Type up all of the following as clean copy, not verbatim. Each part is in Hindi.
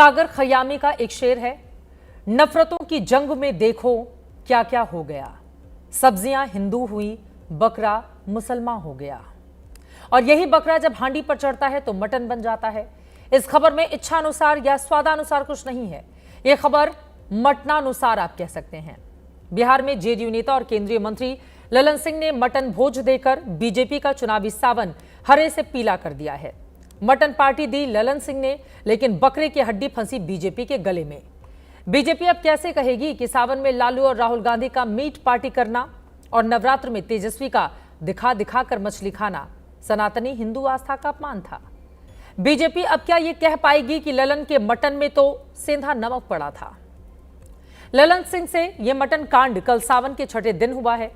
सागर खयामी का एक शेर है, नफरतों की जंग में देखो क्या क्या हो गया, सब्जियां हिंदू हुई, बकरा मुसलमान हो गया। और यही बकरा जब हांडी पर चढ़ता है तो मटन बन जाता है। इस खबर में इच्छानुसार या स्वादानुसार कुछ नहीं है, यह खबर मटनानुसार आप कह सकते हैं। बिहार में जेडीयू नेता और केंद्रीय मंत्री ललन सिंह ने मटन भोज देकर बीजेपी का चुनावी सावन हरे से पीला कर दिया है। मटन पार्टी दी ललन सिंह ने, लेकिन बकरे की हड्डी फंसी बीजेपी के गले में। बीजेपी अब कैसे कहेगी कि सावन में लालू और राहुल गांधी का मीट पार्टी करना और नवरात्र में तेजस्वी का दिखा दिखा कर मछली खाना सनातनी हिंदू आस्था का अपमान था। बीजेपी अब क्या ये कह पाएगी कि ललन के मटन में तो सेंधा नमक पड़ा था। ललन सिंह से यह मटन कांड कल सावन के छठे दिन हुआ है।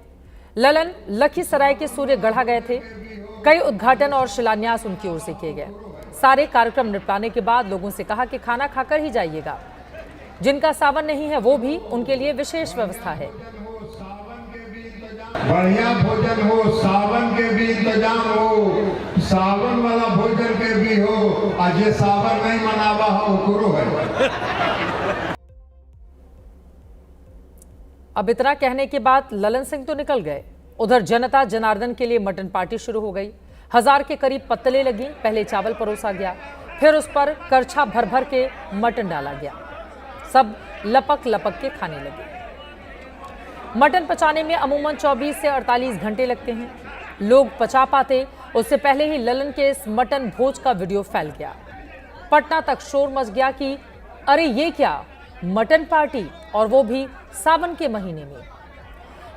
ललन लखीसराय के सूर्य गढ़ा गए थे। कई उद्घाटन और शिलान्यास उनकी ओर से किए गए। सारे कार्यक्रम निपटाने के बाद लोगों से कहा कि खाना खाकर ही जाइएगा। जिनका सावन नहीं है वो भी, उनके लिए विशेष व्यवस्था है। बढ़िया भोजन हो, सावन के भी इंतजाम हो, सावन वाला भोजन के भी हो। आज ये सावन नहीं मनावा हो गुरु है। अब इतना कहने के बाद ललन सिंह तो निकल गए। उधर जनता जनार्दन के लिए मटन पार्टी शुरू हो गई। 1000 के करीब पत्तलें लगी। पहले चावल परोसा गया, फिर उस पर करछा भर भर के मटन डाला गया। सब लपक लपक के खाने लगे। मटन पचाने में अमूमन 24 से 48 घंटे लगते हैं। लोग पचा पाते उससे पहले ही ललन के इस मटन भोज का वीडियो फैल गया। पटना तक शोर मच गया कि अरे ये क्या, मटन पार्टी, और वो भी सावन के महीने में।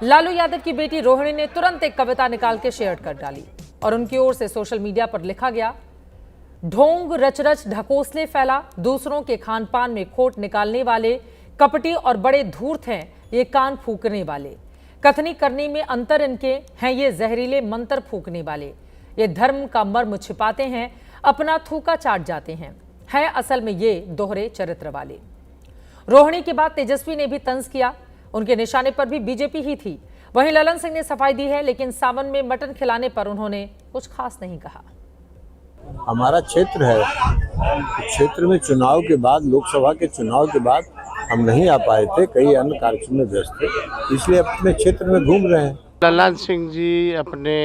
लालू यादव की बेटी रोहिणी ने तुरंत एक कविता निकाल के शेयर कर डाली और उनकी ओर से सोशल मीडिया पर लिखा गया, ढोंग रच रच ढकोसले फैला, दूसरों के खान पान में खोट निकालने वाले कपटी और बड़े धूर्त हैं ये कान फूकने वाले। कथनी करने में अंतर इनके हैं ये जहरीले मंत्र फूकने वाले। ये धर्म का मर्म छिपाते हैं, अपना थूका चाट जाते हैं असल में ये दोहरे चरित्र वाले। रोहिणी के बाद तेजस्वी ने भी तंज किया। उनके निशाने पर भी बीजेपी ही थी। वहीं ललन सिंह ने सफाई दी है, लेकिन सावन में मटन खिलाने पर उन्होंने कुछ खास नहीं कहा। हमारा क्षेत्र है, क्षेत्र में चुनाव के बाद, लोकसभा के चुनाव के बाद हम नहीं आ पाए थे, कई अन्य कार्यक्रम में व्यस्त थे, इसलिए अपने क्षेत्र में घूम रहे हैं। ललन सिंह जी अपने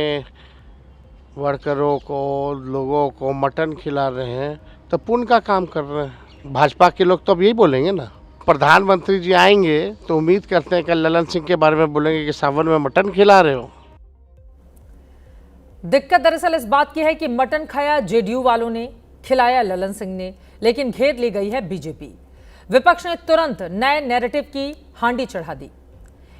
वर्करों को, लोगों को मटन खिला रहे हैं तो पुण्य का काम कर रहे हैं। भाजपा के लोग तो अब यही बोलेंगे ना। प्रधानमंत्री जी आएंगे तो उम्मीद करते हैं कि ललन सिंह के बारे में बोलेंगे कि सावन में मटन खिला रहे हो। दिक्कत दरअसल इस बात की है कि मटन खाया जेडीयू वालों ने, खिलाया ललन सिंह ने, लेकिन घेर ली गई है बीजेपी। विपक्ष ने तुरंत नए नैरेटिव की हांडी चढ़ा दी।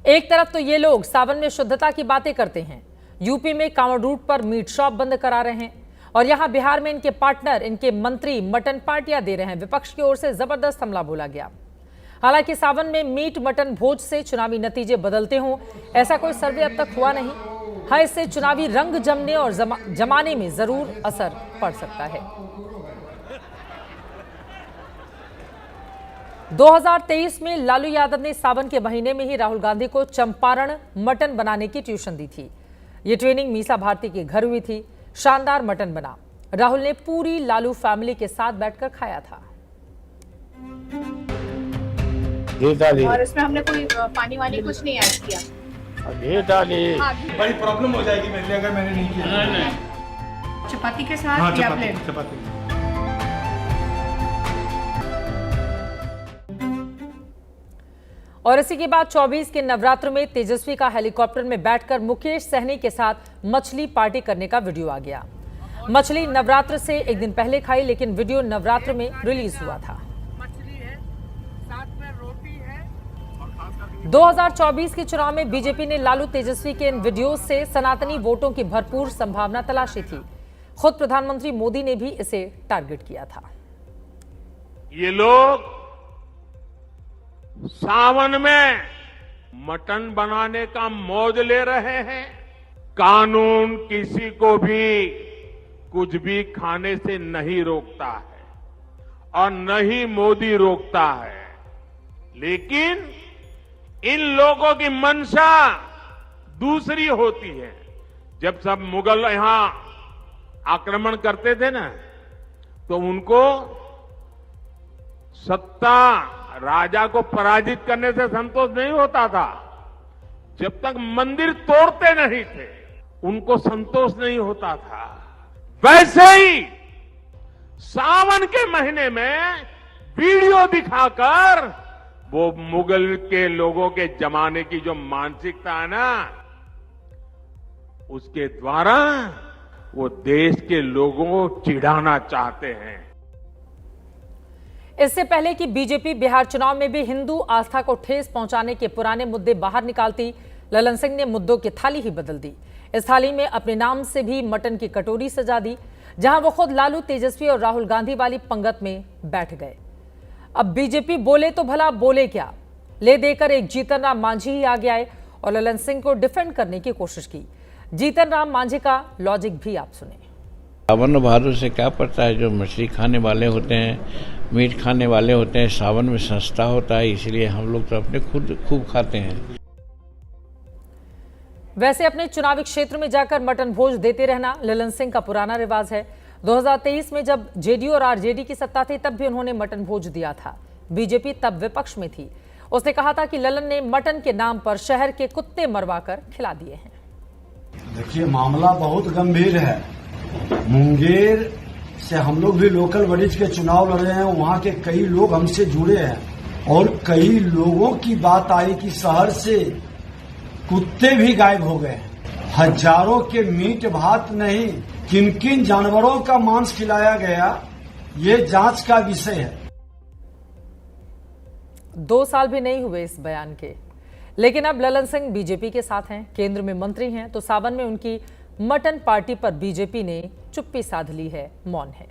एक तरफ तो ये लोग सावन में शुद्धता की बातें करते हैं, यूपी में कांवड़ रूट पर मीट शॉप बंद करा रहे हैं, और यहां बिहार में इनके पार्टनर, इनके मंत्री मटन पार्टियां दे रहे हैं। विपक्ष की ओर से जबरदस्त हमला बोला गया। हालांकि सावन में मीट मटन भोज से चुनावी नतीजे बदलते हों, ऐसा कोई सर्वे अब तक हुआ नहीं। हाँ, इससे चुनावी रंग जमने और जमाने में जरूर असर पड़ सकता है। 2023 में लालू यादव ने सावन के महीने में ही राहुल गांधी को चंपारण मटन बनाने की ट्यूशन दी थी। ये ट्रेनिंग मीसा भारती के घर हुई थी। शानदार मटन बना। राहुल ने पूरी लालू फैमिली के साथ बैठकर खाया था। और इसमें हमने कोई पानी वानी कुछ नहीं ऐड किया। बड़ी प्रॉब्लम हो जाएगी मेरे लिए अगर मैंने नहीं किया। चपाती के साथ हाँ, या चपाती। और इसी के बाद 24 के नवरात्र में तेजस्वी का हेलीकॉप्टर में बैठकर मुकेश सहनी के साथ मछली पार्टी करने का वीडियो आ गया। मछली नवरात्र से एक दिन पहले खाई, लेकिन वीडियो नवरात्र में रिलीज हुआ था। 2024 के चुनाव में बीजेपी ने लालू तेजस्वी के इन वीडियो से सनातनी वोटों की भरपूर संभावना तलाशी थी। खुद प्रधानमंत्री मोदी ने भी इसे टारगेट किया था। ये लोग सावन में मटन बनाने का मौज ले रहे हैं। कानून किसी को भी कुछ भी खाने से नहीं रोकता है और न ही मोदी रोकता है, लेकिन इन लोगों की मंशा दूसरी होती है। जब सब मुगल यहां आक्रमण करते थे ना, तो उनको सत्ता राजा को पराजित करने से संतोष नहीं होता था। जब तक मंदिर तोड़ते नहीं थे उनको संतोष नहीं होता था। वैसे ही सावन के महीने में वीडियो दिखाकर वो मुगल के लोगों के जमाने की जो मानसिकता है ना, उसके द्वारा वो देश के लोगों को चिढ़ाना चाहते हैं। इससे पहले कि बीजेपी बिहार चुनाव में भी हिंदू आस्था को ठेस पहुंचाने के पुराने मुद्दे बाहर निकालती, ललन सिंह ने मुद्दों की थाली ही बदल दी। इस थाली में अपने नाम से भी मटन की कटोरी सजा दी, जहां वो खुद लालू, तेजस्वी और राहुल गांधी वाली पंगत में बैठ गए। अब बीजेपी बोले तो भला बोले क्या, ले देकर एक जीतन राम मांझी ही आगे आए और ललन सिंह को डिफेंड करने की कोशिश की। जीतन राम मांझी का लॉजिक भी आप सुने। सावन भादों से क्या पड़ता है, जो मछली खाने वाले होते हैं, मीट खाने वाले होते हैं, सावन में सस्ता होता है, इसलिए हम लोग तो अपने खुद खूब खाते हैं। वैसे अपने चुनावी क्षेत्र में जाकर मटन भोज देते रहना ललन सिंह का पुराना रिवाज है। 2023 में जब जेडीयू और आरजेडी की सत्ता थी तब भी उन्होंने मटन भोज दिया था। बीजेपी तब विपक्ष में थी। उसने कहा था कि ललन ने मटन के नाम पर शहर के कुत्ते मरवाकर खिला दिए हैं। देखिए, मामला बहुत गंभीर है। मुंगेर से हम लोग भी लोकल बॉडीज के चुनाव लड़ रहे हैं, वहाँ के कई लोग हमसे जुड़े हैं और कई लोगों की बात आई कि शहर से कुत्ते भी गायब हो गए। हजारों के मीट भात नहीं, किन किन जानवरों का मांस खिलाया गया, ये जांच का विषय है। 2 साल भी नहीं हुए इस बयान के, लेकिन अब ललन सिंह बीजेपी के साथ हैं, केंद्र में मंत्री हैं, तो सावन में उनकी मटन पार्टी पर बीजेपी ने चुप्पी साध ली है, मौन है।